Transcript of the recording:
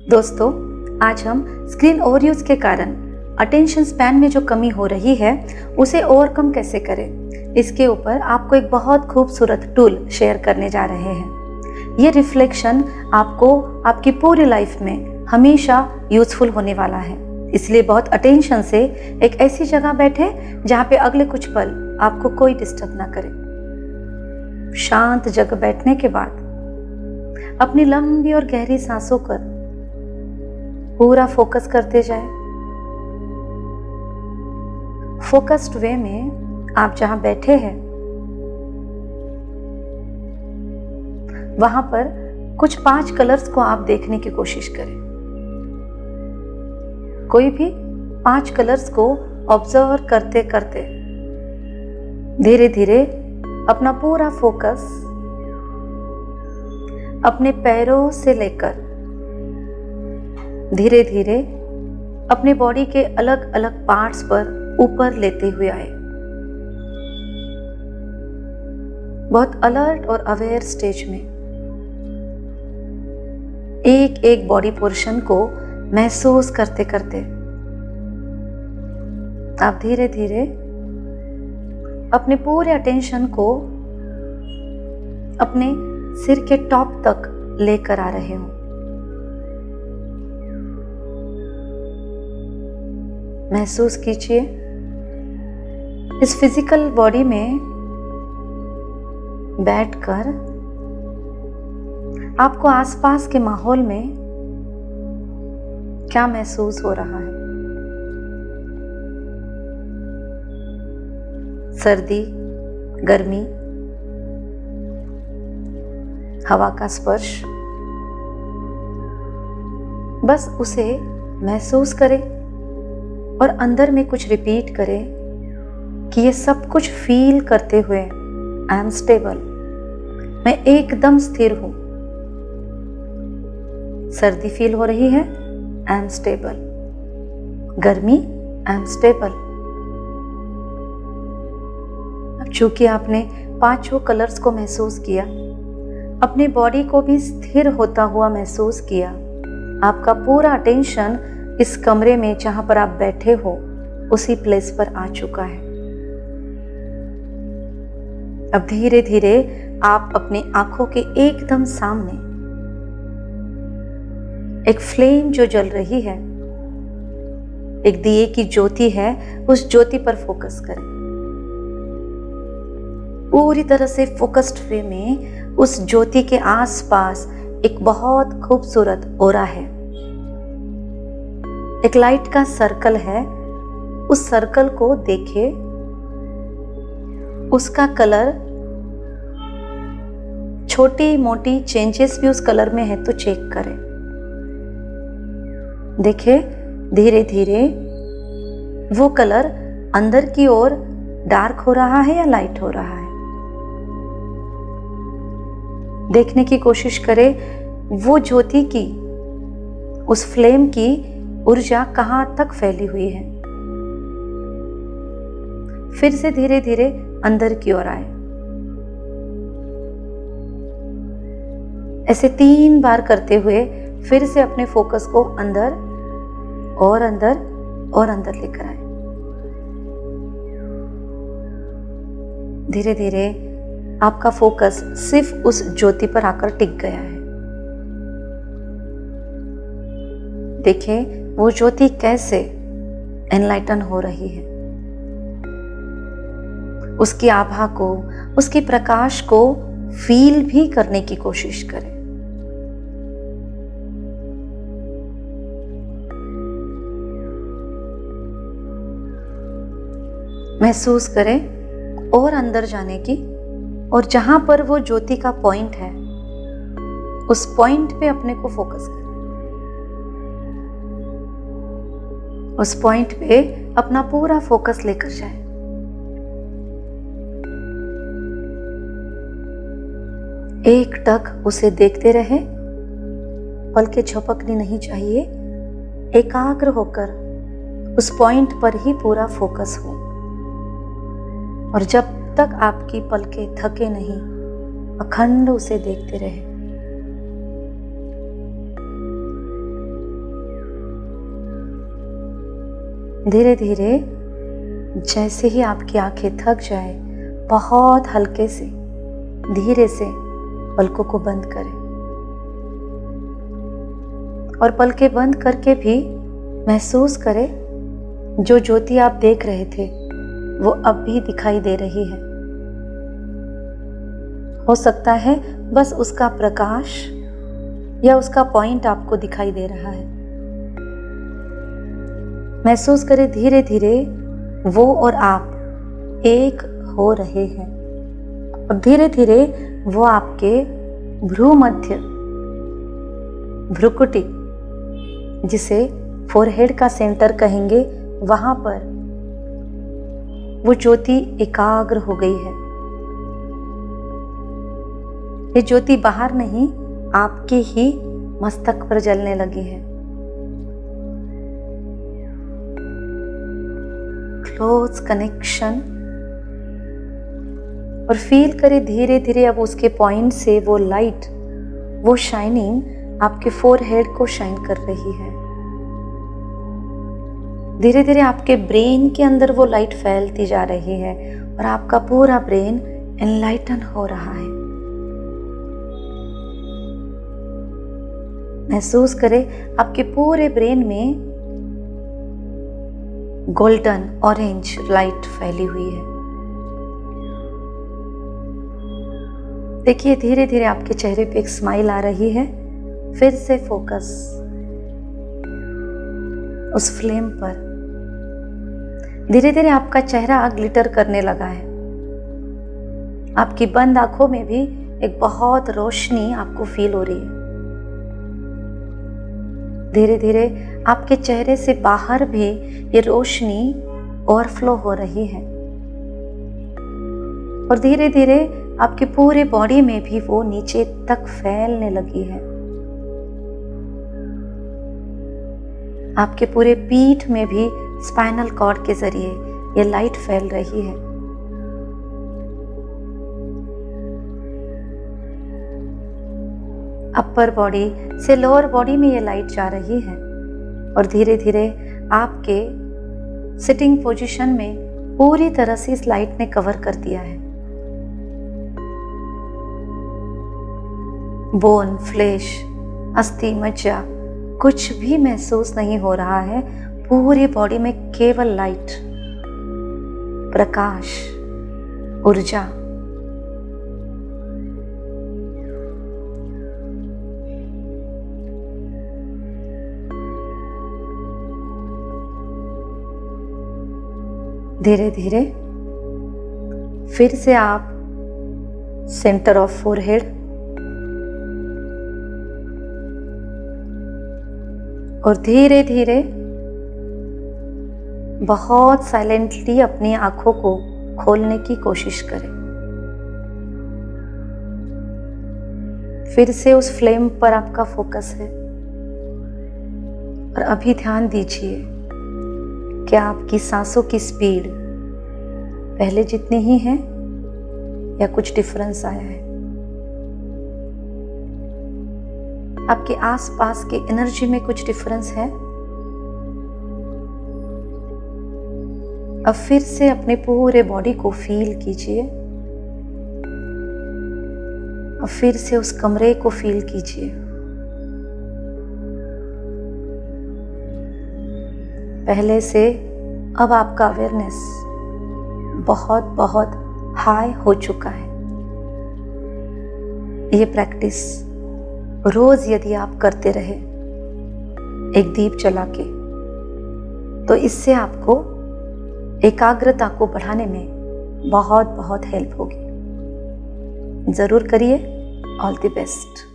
दोस्तों, आज हम स्क्रीन ओवरयूज के कारण अटेंशन स्पैन में जो कमी हो रही है उसे ओवरकम कैसे करें, इसके ऊपर आपको एक बहुत खूबसूरत टूल शेयर करने जा रहे हैं। ये रिफ्लेक्शन आपको आपकी पूरी लाइफ में हमेशा यूजफुल होने वाला है, इसलिए बहुत अटेंशन से एक ऐसी जगह बैठे जहाँ पे अगले कुछ पल आपको कोई डिस्टर्ब ना करे। शांत जगह बैठने के बाद अपनी लंबी और गहरी सांसों पर पूरा फोकस करते जाए। फोकस्ड वे में आप जहां बैठे हैं वहां पर कुछ 5 कलर्स को आप देखने की कोशिश करें। कोई भी 5 कलर्स को ऑब्जर्व करते करते धीरे धीरे अपना पूरा फोकस अपने पैरों से लेकर धीरे धीरे अपने बॉडी के अलग अलग पार्ट्स पर ऊपर लेते हुए आए। बहुत अलर्ट और अवेयर स्टेज में एक एक बॉडी पोर्शन को महसूस करते करते आप धीरे धीरे अपने पूरे अटेंशन को अपने सिर के टॉप तक लेकर आ रहे हो। महसूस कीजिए इस फिजिकल बॉडी में बैठकर आपको आसपास के माहौल में क्या महसूस हो रहा है। सर्दी, गर्मी, हवा का स्पर्श, बस उसे महसूस करें और अंदर में कुछ रिपीट करें कि ये सब कुछ फील करते हुए आई एम स्टेबल, मैं एकदम स्थिर हूं। सर्दी फील हो रही है, आई एम स्टेबल। गर्मी, आई एम स्टेबल। अब चूंकि आपने 5 कलर्स को महसूस किया, अपनी बॉडी को भी स्थिर होता हुआ महसूस किया, आपका पूरा अटेंशन इस कमरे में जहां पर आप बैठे हो उसी प्लेस पर आ चुका है। अब धीरे धीरे आप अपनी आंखों के एकदम सामने एक फ्लेम जो जल रही है, एक दिए की ज्योति है, उस ज्योति पर फोकस करें। पूरी तरह से फोकस्ड वे में उस ज्योति के आसपास एक बहुत खूबसूरत ऑरा है, एक लाइट का सर्कल है। उस सर्कल को देखें, उसका कलर, छोटी मोटी चेंजेस भी उस कलर में है तो चेक करें। देखें धीरे धीरे वो कलर अंदर की ओर डार्क हो रहा है या लाइट हो रहा है। देखने की कोशिश करें वो ज्योति की, उस फ्लेम की ऊर्जा कहां तक फैली हुई है। फिर से धीरे धीरे अंदर की ओर आए। ऐसे 3 बार करते हुए फिर से अपने फोकस को अंदर और अंदर और अंदर लेकर आए। धीरे धीरे आपका फोकस सिर्फ उस ज्योति पर आकर टिक गया है। देखें वो ज्योति कैसे एनलाइटन हो रही है। उसकी आभा को, उसके प्रकाश को फील भी करने की कोशिश करें। महसूस करें और अंदर जाने की, और जहां पर वो ज्योति का पॉइंट है उस पॉइंट पे अपने को फोकस करें। उस पॉइंट पे अपना पूरा फोकस लेकर जाए। एक टक उसे देखते रहे, पलकें झपकनी नहीं चाहिए। एकाग्र होकर उस पॉइंट पर ही पूरा फोकस हो, और जब तक आपकी पलकें थके नहीं, अखंड उसे देखते रहे। धीरे धीरे जैसे ही आपकी आंखें थक जाए, बहुत हल्के से धीरे से पलकों को बंद करें और पलकें बंद करके भी महसूस करें जो ज्योति आप देख रहे थे वो अब भी दिखाई दे रही है। हो सकता है बस उसका प्रकाश या उसका पॉइंट आपको दिखाई दे रहा है। महसूस करें धीरे धीरे वो और आप एक हो रहे हैं और धीरे धीरे वो आपके भ्रू मध्य, भ्रुकुटी जिसे फोरहेड का सेंटर कहेंगे, वहां पर वो ज्योति एकाग्र हो गई है। ये ज्योति बाहर नहीं, आपके ही मस्तक पर जलने लगी है। क्लोज कनेक्शन और फील करें धीरे धीरे अब उसके पॉइंट से वो लाइट, वो शाइनिंग आपके फोरहेड को शाइन कर रही है। धीरे धीरे आपके ब्रेन के अंदर वो लाइट फैलती जा रही है और आपका पूरा ब्रेन एनलाइटन हो रहा है। महसूस करें आपके पूरे ब्रेन में गोल्डन ऑरेंज लाइट फैली हुई है। देखिए धीरे धीरे आपके चेहरे पे एक स्माइल आ रही है। फिर से फोकस उस फ्लेम पर। धीरे धीरे आपका चेहरा ग्लिटर करने लगा है। आपकी बंद आंखों में भी एक बहुत रोशनी आपको फील हो रही है। धीरे धीरे आपके चेहरे से बाहर भी ये रोशनी ओवरफ्लो हो रही है और धीरे धीरे आपके पूरे बॉडी में भी वो नीचे तक फैलने लगी है। आपके पूरे पीठ में भी स्पाइनल कॉर्ड के जरिए ये लाइट फैल रही है। अपर बॉडी से लोअर बॉडी में ये लाइट जा रही है और धीरे धीरे आपके सिटिंग पोजीशन में पूरी तरह से इस लाइट ने कवर कर दिया है। बोन, फ्लैश, अस्थि, मज्जा कुछ भी महसूस नहीं हो रहा है। पूरी बॉडी में केवल लाइट, प्रकाश, ऊर्जा। धीरे धीरे फिर से आप सेंटर ऑफ फोरहेड और धीरे धीरे बहुत साइलेंटली अपनी आंखों को खोलने की कोशिश करें। फिर से उस फ्लेम पर आपका फोकस है और अभी ध्यान दीजिए क्या आपकी सांसों की स्पीड पहले जितनी ही है या कुछ डिफरेंस आया है। आपके आसपास की एनर्जी में कुछ डिफरेंस है। अब फिर से अपने पूरे बॉडी को फील कीजिए। अब फिर से उस कमरे को फील कीजिए। पहले से अब आपका अवेयरनेस बहुत बहुत हाई हो चुका है। ये प्रैक्टिस रोज यदि आप करते रहे एक दीप जला के, तो इससे आपको एकाग्रता को बढ़ाने में बहुत बहुत हेल्प होगी। जरूर करिए। All the best.